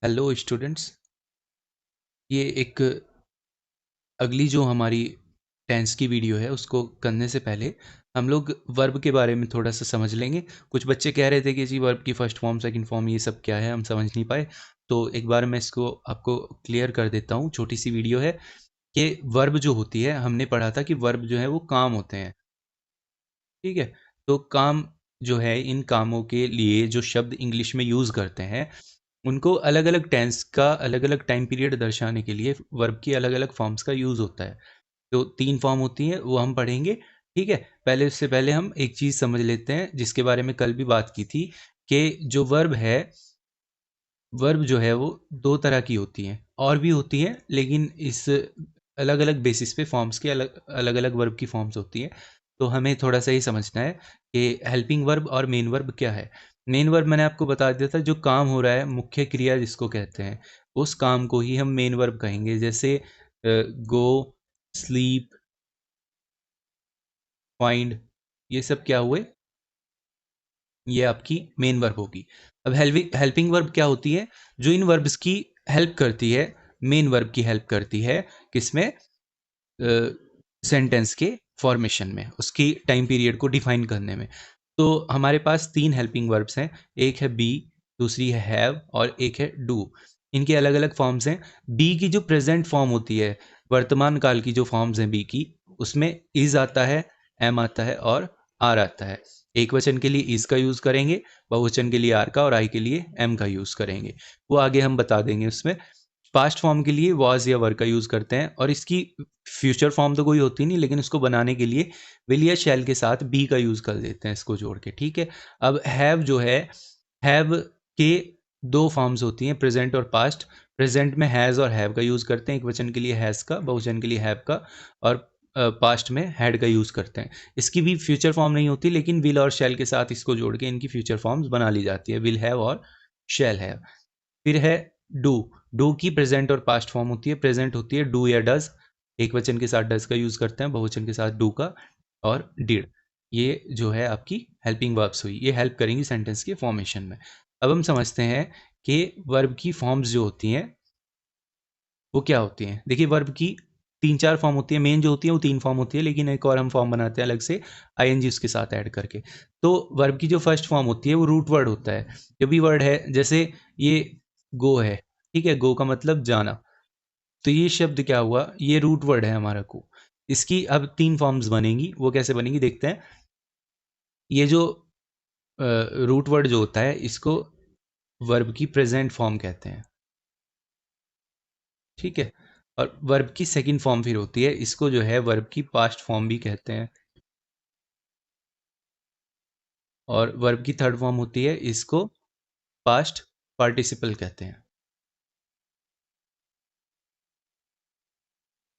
Hello students. ये एक अगली जो हमारी टेंस की वीडियो है उसको करने से पहले हम लोग वर्ब के बारे में थोड़ा सा समझ लेंगे। कुछ बच्चे कह रहे थे कि जी वर्ब की फर्स्ट फॉर्म सेकंड फॉर्म ये सब क्या है, हम समझ नहीं पाए। तो एक बार मैं इसको आपको क्लियर कर देता हूँ। छोटी सी वीडियो है कि वर्ब जो होती है, हमने पढ़ा था कि वर्ब जो है वो काम होते हैं। ठीक है, तो काम जो है, इन कामों के लिए जो शब्द इंग्लिश में यूज़ करते हैं उनको अलग अलग टेंस का अलग अलग टाइम पीरियड दर्शाने के लिए वर्ब की अलग अलग फॉर्म्स का यूज़ होता है। तो 3 फॉर्म होती हैं, वो हम पढ़ेंगे। ठीक है, पहले उससे पहले हम एक चीज़ समझ लेते हैं जिसके बारे में कल भी बात की थी कि जो वर्ब है, वर्ब जो है वो 2 तरह की होती हैं, और भी होती हैं लेकिन इस अलग अलग बेसिस पे फॉर्म्स के अलग अलग अलग वर्ब की फॉर्म्स होती हैं। तो हमें थोड़ा सा ही समझना है कि हेल्पिंग वर्ब और मेन वर्ब क्या है। मेन वर्ब मैंने आपको बता दिया था, जो काम हो रहा है, मुख्य क्रिया जिसको कहते हैं, उस काम को ही हम मेन वर्ब कहेंगे। जैसे गो, स्लीप, फाइंड, ये सब क्या हुए, ये आपकी मेन वर्ब होगी। अब हेल्पिंग वर्ब क्या होती है? जो इन वर्ब्स की हेल्प करती है, मेन वर्ब की हेल्प करती है, किसमें? सेंटेंस के फॉर्मेशन में, उसकी टाइम पीरियड को डिफाइन करने में। तो हमारे पास 3 हेल्पिंग वर्ब्स हैं, एक है बी, दूसरी है हैव और एक है डू। इनके अलग अलग फॉर्म्स हैं। बी की जो प्रेजेंट फॉर्म होती है, वर्तमान काल की जो फॉर्म्स हैं बी की, उसमें इज आता है, एम आता है और आर आता है। एक वचन के लिए इज का यूज करेंगे, बहुवचन के लिए आर का, और आई के लिए एम का यूज करेंगे। वो आगे हम बता देंगे उसमें। पास्ट फॉर्म के लिए वॉज या वर का यूज करते हैं, और इसकी फ्यूचर फॉर्म तो कोई होती नहीं, लेकिन उसको बनाने के लिए विल या शैल के साथ बी का यूज कर देते हैं, इसको जोड़ के। ठीक है, अब हैव जो है, हैव के 2 फॉर्म्स होती हैं, प्रेजेंट और पास्ट। प्रेजेंट में हैज और हैव का यूज करते हैं, एक वचन के लिए हैज का, बहुवचन के लिए हैव का, और पास्ट में हैड का यूज करते हैं। इसकी भी फ्यूचर फॉर्म नहीं होती, लेकिन विल और शैल के साथ इसको जोड़ के इनकी फ्यूचर फॉर्म्स बना ली जाती है, विल हैव और शैल हैव। फिर है डू। डू की प्रेजेंट और पास्ट फॉर्म होती है। प्रेजेंट होती है डू या डज, एक वचन के साथ डज का यूज करते हैं, बहुवचन के साथ डू का और डिड। ये जो है आपकी हेल्पिंग वर्ब्स हुई, ये हेल्प करेंगी सेंटेंस के फॉर्मेशन में। अब हम समझते हैं कि वर्ब की फॉर्म्स जो होती हैं वो क्या होती हैं। देखिए, वर्ब की 3-4 फॉर्म होती है, मेन जो होती है वो 3 फॉर्म होती है, लेकिन एक और हम फॉर्म बनाते हैं अलग से, आईएनजी उसके साथ ऐड करके। तो वर्ब की जो फर्स्ट फॉर्म होती है वो रूट वर्ड होता है। जो भी वर्ड है, जैसे ये गो है, ठीक है, गो का मतलब जाना। तो ये शब्द क्या हुआ, ये रूट वर्ड है हमारा को। इसकी अब 3 फॉर्म्स बनेंगी, वो कैसे बनेंगी देखते हैं। ये जो रूट वर्ड जो होता है, इसको वर्ब की प्रेजेंट फॉर्म कहते हैं। ठीक है, और वर्ब की सेकंड फॉर्म फिर होती है, इसको जो है वर्ब की पास्ट फॉर्म भी कहते हैं। और वर्ब की थर्ड फॉर्म होती है, इसको पास्ट पार्टिसिपल कहते हैं।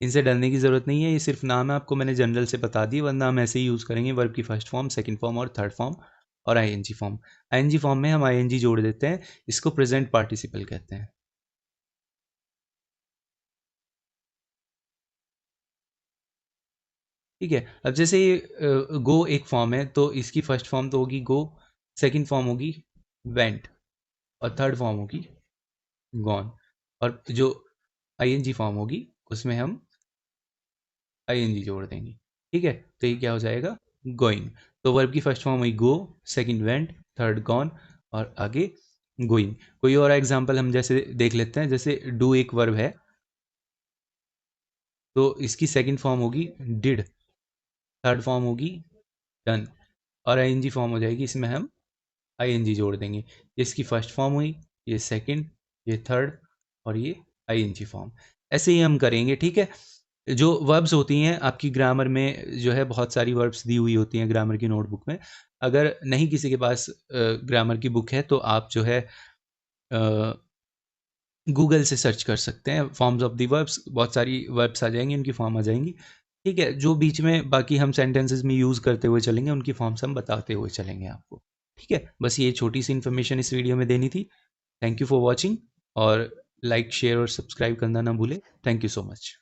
इनसे डरने की ज़रूरत नहीं है, ये सिर्फ नाम है, आपको मैंने जनरल से बता दी, वरना हम ऐसे ही यूज़ करेंगे वर्ब की फर्स्ट फॉर्म, सेकंड फॉर्म और थर्ड फॉर्म, और आईएनजी फॉर्म। आईएनजी फॉर्म में हम आईएनजी जोड़ देते हैं, इसको प्रेजेंट पार्टिसिपल कहते हैं। ठीक है, अब जैसे ये गो एक फॉर्म है, तो इसकी फर्स्ट फॉर्म तो होगी गो, सेकंड फॉर्म होगी वेंट, और थर्ड फॉर्म होगी गॉन। और जो आईएनजी फॉर्म होगी उसमें हम आईएनजी जोड़ देंगे। ठीक है, तो ये क्या हो जाएगा, गोइंग। तो वर्ब की फर्स्ट फॉर्म हुई गो, सेकंड वेंट, थर्ड गॉन, और आगे गोइंग। कोई और एग्जांपल हम जैसे देख लेते हैं, जैसे डू एक वर्ब है, तो इसकी सेकंड फॉर्म होगी डिड, थर्ड फॉर्म होगी डन, और आईएनजी फॉर्म हो जाएगी, इसमें हम आईएनजी जोड़ देंगे। ये इसकी फर्स्ट फॉर्म हुई, ये सेकंड, ये थर्ड, और ये आईएनजी फॉर्म। ऐसे ही हम करेंगे। ठीक है, जो वर्ब्स होती हैं आपकी ग्रामर में, जो है बहुत सारी वर्ब्स दी हुई होती हैं ग्रामर की नोटबुक में। अगर नहीं किसी के पास ग्रामर की बुक है, तो आप जो है गूगल से सर्च कर सकते हैं, फॉर्म्स ऑफ दी वर्ब्स, बहुत सारी वर्ब्स आ जाएंगी, उनकी फॉर्म आ जाएंगी। ठीक है, जो बीच में बाकी हम सेंटेंसेस में यूज़ करते हुए चलेंगे, उनकी फॉर्म्स हम बताते हुए चलेंगे आपको। ठीक है, बस ये छोटी सी इन्फॉर्मेशन इस वीडियो में देनी थी। थैंक यू फॉर वॉचिंग, और लाइक, शेयर और सब्सक्राइब करना ना भूलें। Thank you so much.